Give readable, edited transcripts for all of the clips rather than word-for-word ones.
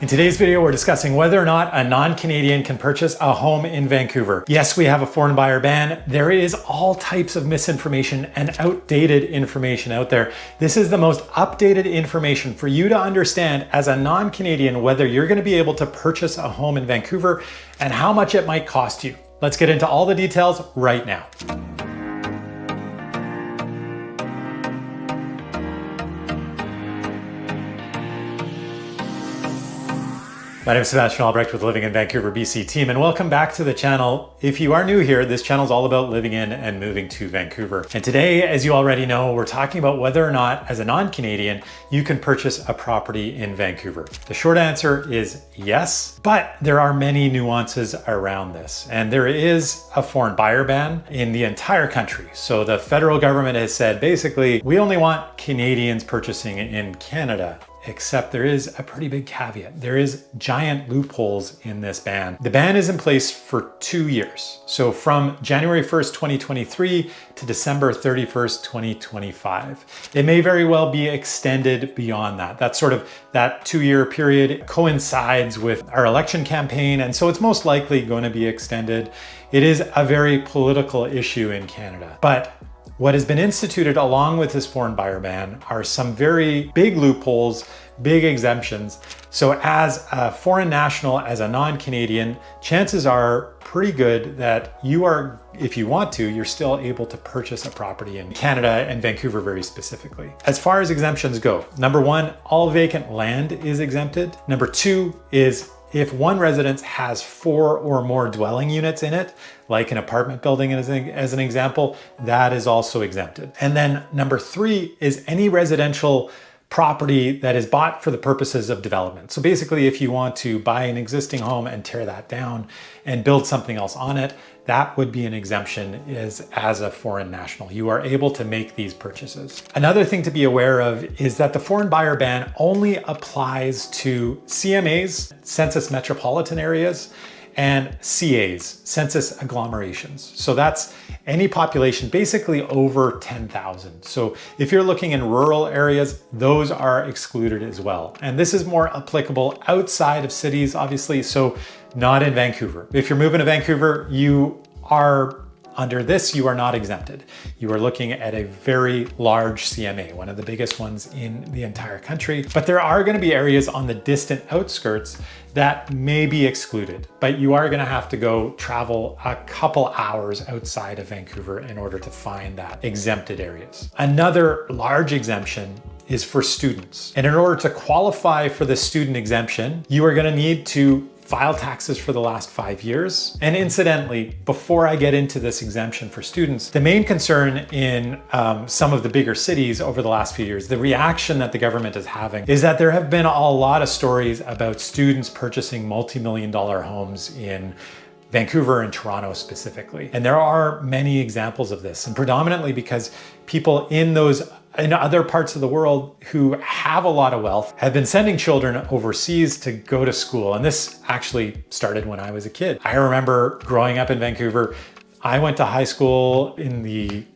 In today's video, we're discussing whether or not a non-Canadian can purchase a home in Vancouver. Yes, we have a foreign buyer ban. There is all types of misinformation and outdated information out there. This is the most updated information for you to understand as a non-Canadian whether you're going to be able to purchase a home in Vancouver and how much it might cost you. Let's get into all the details right now. My name is Sebastian Albrecht with Living in Vancouver, BC team, and welcome back to the channel. If you are new here, this channel is all about living in and moving to Vancouver. And today, as you already know, we're talking about whether or not, as a non-Canadian, you can purchase a property in Vancouver. The short answer is yes, but there are many nuances around this. And there is a foreign buyer ban in the entire country. So the federal government has said, basically, we only want Canadians purchasing in Canada. Except there is a pretty big caveat. There is giant loopholes in this ban. The ban is in place for 2 years. So from January 1st, 2023 to December 31st, 2025. It may very well be extended beyond that. That 2-year period coincides with our election campaign. And so it's most likely going to be extended. It is a very political issue in Canada. But what has been instituted along with this foreign buyer ban are some very big loopholes, big exemptions. So as a foreign national, as a non-Canadian, chances are pretty good that you are, if you want to, you're still able to purchase a property in Canada and Vancouver very specifically. As far as exemptions go, number one, all vacant land is exempted. Number two is if one residence has 4 or more dwelling units in it, like an apartment building as an example, that is also exempted. And then number 3 is any residential property that is bought for the purposes of development. So basically, if you want to buy an existing home and tear that down and build something else on it, that would be an exemption as a foreign national. You are able to make these purchases. Another thing to be aware of is that the foreign buyer ban only applies to CMAs, census metropolitan areas, and CAs, census agglomerations. So that's any population basically over 10,000. So if you're looking in rural areas, those are excluded as well. And this is more applicable outside of cities, obviously, so not in Vancouver. If you're moving to Vancouver, you are under this, you are not exempted. You are looking at a very large CMA, one of the biggest ones in the entire country. But there are going to be areas on the distant outskirts that may be excluded, but you are going to have to go travel a couple hours outside of Vancouver in order to find that exempted areas. Another large exemption is for students. And in order to qualify for the student exemption, you are going to need to file taxes for the last 5 years. And incidentally, before I get into this exemption for students, the main concern in some of the bigger cities over the last few years, the reaction that the government is having is that there have been a lot of stories about students purchasing multi-million-dollar homes in Vancouver and Toronto specifically. And there are many examples of this, and predominantly because people in other parts of the world who have a lot of wealth have been sending children overseas to go to school. And this actually started when I was a kid. I remember growing up in Vancouver. I went to high school in the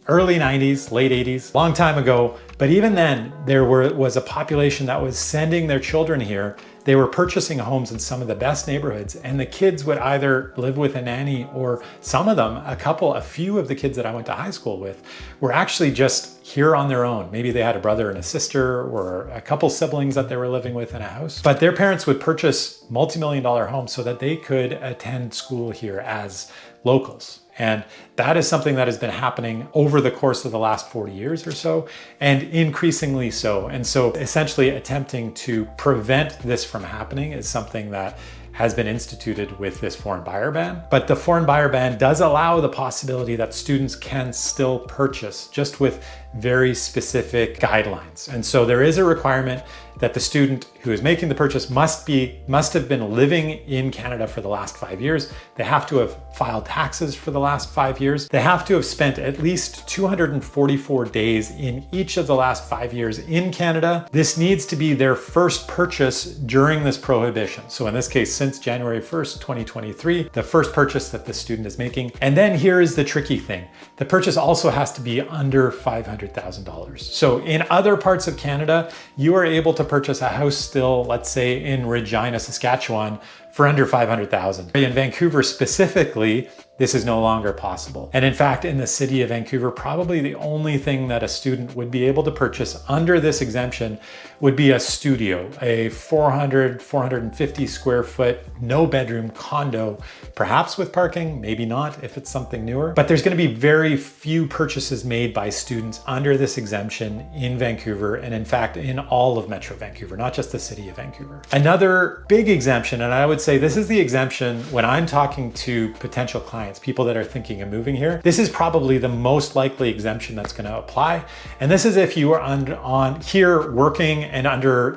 early 90s, late 80s, long time ago. But even then, there was a population that was sending their children here. They were purchasing homes in some of the best neighborhoods, and the kids would either live with a nanny, or some of them, a few of the kids that I went to high school with were actually just here on their own. Maybe they had a brother and a sister or a couple siblings that they were living with in a house. But their parents would purchase multi-million-dollar homes so that they could attend school here as locals. And that is something that has been happening over the course of the last 40 years or so, and increasingly so. And so essentially attempting to prevent this from happening is something that has been instituted with this foreign buyer ban. But the foreign buyer ban does allow the possibility that students can still purchase, just with very specific guidelines. And so there is a requirement that the student who is making the purchase must have been living in Canada for the last 5 years. They have to have filed taxes for the last 5 years. years, they have to have spent at least 244 days in each of the last 5 years in Canada. This needs to be their first purchase during this prohibition. So in this case, since January 1st, 2023, the first purchase that the student is making. And then here is the tricky thing. The purchase also has to be under $500,000. So in other parts of Canada, you are able to purchase a house still, let's say in Regina, Saskatchewan, for under $500,000. In Vancouver specifically, this is no longer possible. And in fact, in the city of Vancouver, probably the only thing that a student would be able to purchase under this exemption would be a studio, a 450 square foot, no bedroom condo, perhaps with parking, maybe not if it's something newer. But there's gonna be very few purchases made by students under this exemption in Vancouver, and in fact, in all of Metro Vancouver, not just the city of Vancouver. Another big exemption, and I would say this is the exemption when I'm talking to potential clients, people that are thinking of moving here, this is probably the most likely exemption that's going to apply. And this is if you are on here working and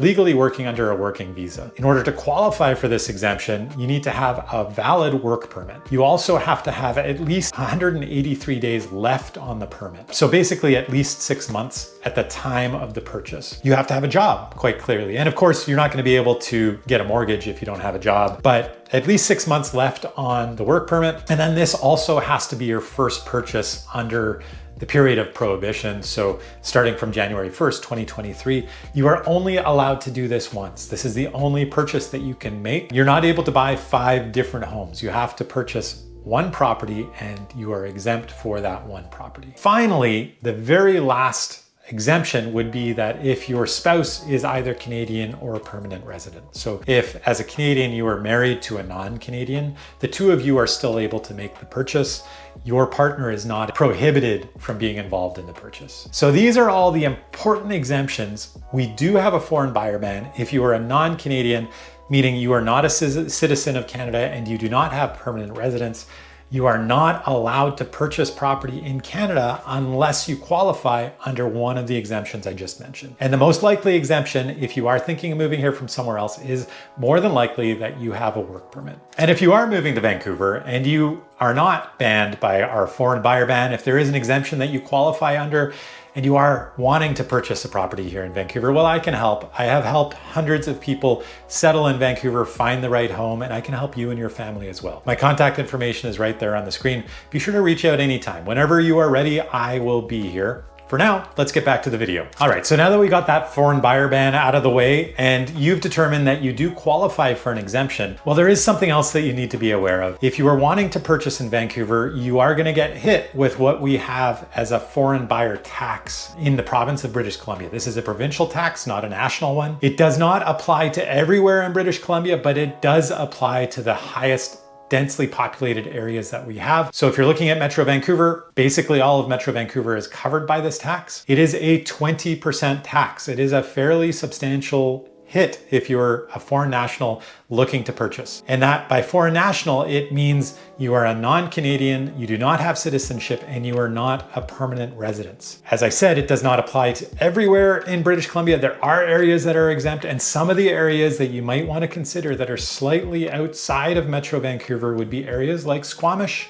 legally working under a working visa. In order to qualify for this exemption, you need to have a valid work permit. You also have to have at least 183 days left on the permit. So basically at least 6 months at the time of the purchase. You have to have a job, quite clearly. And of course, you're not going to be able to get a mortgage if you don't have a job, but at least 6 months left on the work permit. And then this also has to be your first purchase under the period of prohibition. So starting from January 1st, 2023, you are only allowed to do this once. This is the only purchase that you can make. You're not able to buy 5 different homes. You have to purchase one property and you are exempt for that one property. Finally, the very last exemption would be that if your spouse is either Canadian or a permanent resident. So if as a Canadian you are married to a non-Canadian, the two of you are still able to make the purchase. Your partner is not prohibited from being involved in the purchase. So these are all the important exemptions. We do have a foreign buyer ban. If you are a non-Canadian, meaning you are not a citizen of Canada and you do not have permanent residence, you are not allowed to purchase property in Canada unless you qualify under one of the exemptions I just mentioned. And the most likely exemption, if you are thinking of moving here from somewhere else, is more than likely that you have a work permit. And if you are moving to Vancouver and you are not banned by our foreign buyer ban, if there is an exemption that you qualify under, and you are wanting to purchase a property here in Vancouver, well, I can help. I have helped hundreds of people settle in Vancouver, find the right home, and I can help you and your family as well. My contact information is right there on the screen. Be sure to reach out anytime. Whenever you are ready, I will be here. For now, let's get back to the video. All right, so now that we got that foreign buyer ban out of the way and you've determined that you do qualify for an exemption, well, there is something else that you need to be aware of. If you are wanting to purchase in Vancouver, you are gonna get hit with what we have as a foreign buyer tax in the province of British Columbia. This is a provincial tax, not a national one. It does not apply to everywhere in British Columbia, but it does apply to the highest densely populated areas that we have. So if you're looking at Metro Vancouver, basically all of Metro Vancouver is covered by this tax. It is a 20% tax. It is a fairly substantial hit if you're a foreign national looking to purchase. And that by foreign national, it means you are a non-Canadian, you do not have citizenship, and you are not a permanent resident. As I said, it does not apply to everywhere in British Columbia. There are areas that are exempt, and some of the areas that you might want to consider that are slightly outside of Metro Vancouver would be areas like Squamish,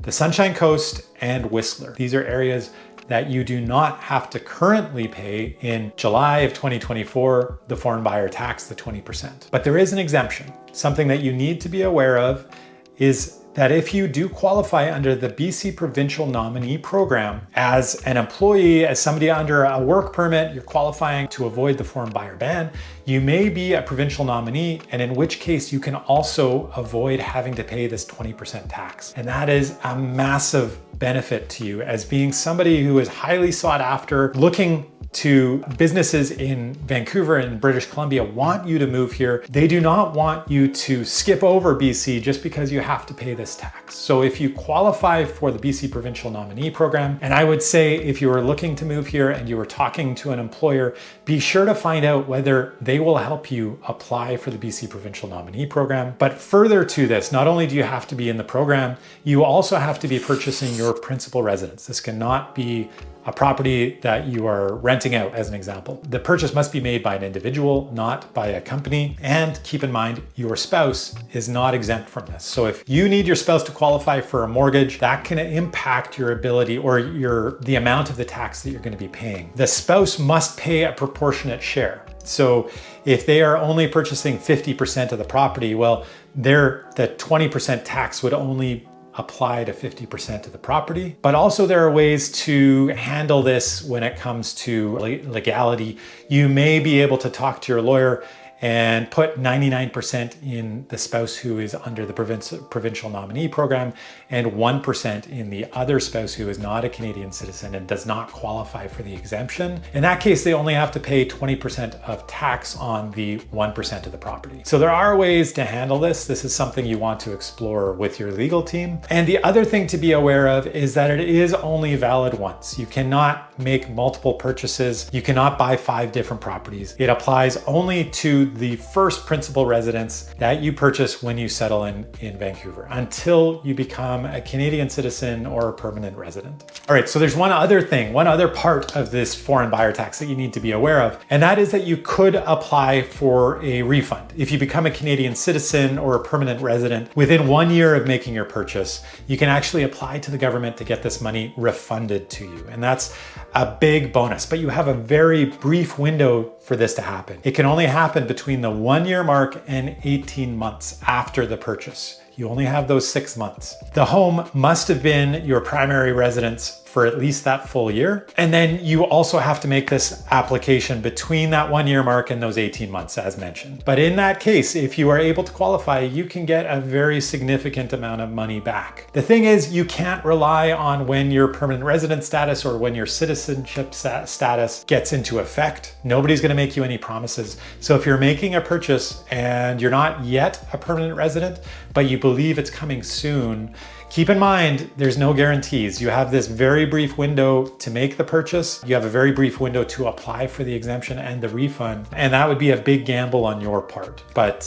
the Sunshine Coast, and Whistler. These are areas that you do not have to currently pay in July of 2024, the foreign buyer tax, the 20%. But there is an exemption. Something that you need to be aware of is that if you do qualify under the BC Provincial Nominee Program as an employee, as somebody under a work permit, you're qualifying to avoid the foreign buyer ban, you may be a provincial nominee, and in which case you can also avoid having to pay this 20% tax. And that is a massive benefit to you as being somebody who is highly sought after, looking to businesses in Vancouver and British Columbia want you to move here. They do not want you to skip over BC just because you have to pay this tax. So if you qualify for the BC Provincial Nominee Program, and I would say if you are looking to move here and you are talking to an employer, be sure to find out whether they will help you apply for the BC Provincial Nominee Program. But further to this, not only do you have to be in the program, you also have to be purchasing your principal residence. This cannot be a property that you are renting renting out as an example. The purchase must be made by an individual, not by a company. And keep in mind, your spouse is not exempt from this. So if you need your spouse to qualify for a mortgage, that can impact your ability or the amount of the tax that you're going to be paying. The spouse must pay a proportionate share. So if they are only purchasing 50% of the property, well, the 20% tax would only apply to 50% of the property. But also there are ways to handle this when it comes to legality. You may be able to talk to your lawyer and put 99% in the spouse who is under the provincial nominee program and 1% in the other spouse who is not a Canadian citizen and does not qualify for the exemption. In that case, they only have to pay 20% of tax on the 1% of the property. So there are ways to handle this. This is something you want to explore with your legal team. And the other thing to be aware of is that it is only valid once. You cannot make multiple purchases. You cannot buy 5 different properties. It applies only to the first principal residence that you purchase when you settle in Vancouver until you become a Canadian citizen or a permanent resident. All right, so there's one other part of this foreign buyer tax that you need to be aware of, and that is that you could apply for a refund. If you become a Canadian citizen or a permanent resident within 1 year of making your purchase, you can actually apply to the government to get this money refunded to you. And that's a big bonus, but you have a very brief window for this to happen. It can only happen between the 1 year mark and 18 months after the purchase. You only have those 6 months. The home must have been your primary residence for at least that full year. And then you also have to make this application between that 1 year mark and those 18 months as mentioned. But in that case, if you are able to qualify, you can get a very significant amount of money back. The thing is, you can't rely on when your permanent resident status or when your citizenship status gets into effect. Nobody's gonna make you any promises. So if you're making a purchase and you're not yet a permanent resident, but you believe it's coming soon, keep in mind, there's no guarantees. You have this very brief window to make the purchase. You have a very brief window to apply for the exemption and the refund. And that would be a big gamble on your part. But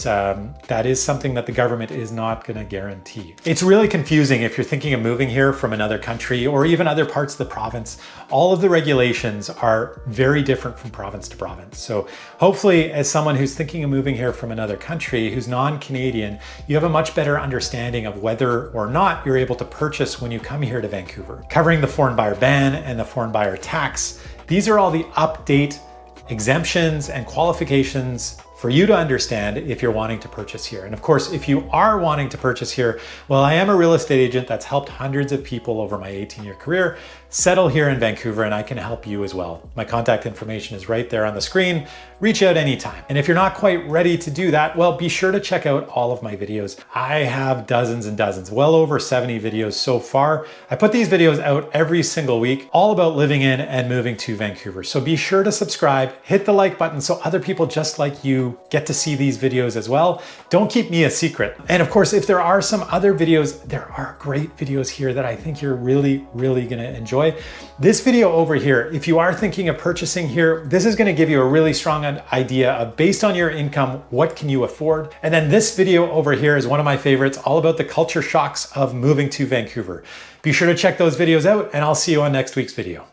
that is something that the government is not gonna guarantee. It's really confusing if you're thinking of moving here from another country or even other parts of the province. All of the regulations are very different from province to province. So hopefully, as someone who's thinking of moving here from another country, who's non-Canadian, you have a much better understanding of whether or not you're able to purchase when you come here to Vancouver. Covering the foreign buyer ban and the foreign buyer tax, these are all the update exemptions and qualifications for you to understand if you're wanting to purchase here. And of course, if you are wanting to purchase here, well, I am a real estate agent that's helped hundreds of people over my 18-year career settle here in Vancouver, and I can help you as well. My contact information is right there on the screen. Reach out anytime. And if you're not quite ready to do that, well, be sure to check out all of my videos. I have dozens and dozens, well over 70 videos so far. I put these videos out every single week, all about living in and moving to Vancouver. So be sure to subscribe, hit the like button so other people just like you get to see these videos as well. Don't keep me a secret. And of course, if there are some other videos, there are great videos here that I think you're really gonna enjoy. This video over here, if you are thinking of purchasing here, this is gonna give you a really strong idea of, based on your income, what can you afford? And then this video over here is one of my favorites, all about the culture shocks of moving to Vancouver. Be sure to check those videos out, and I'll see you on next week's video.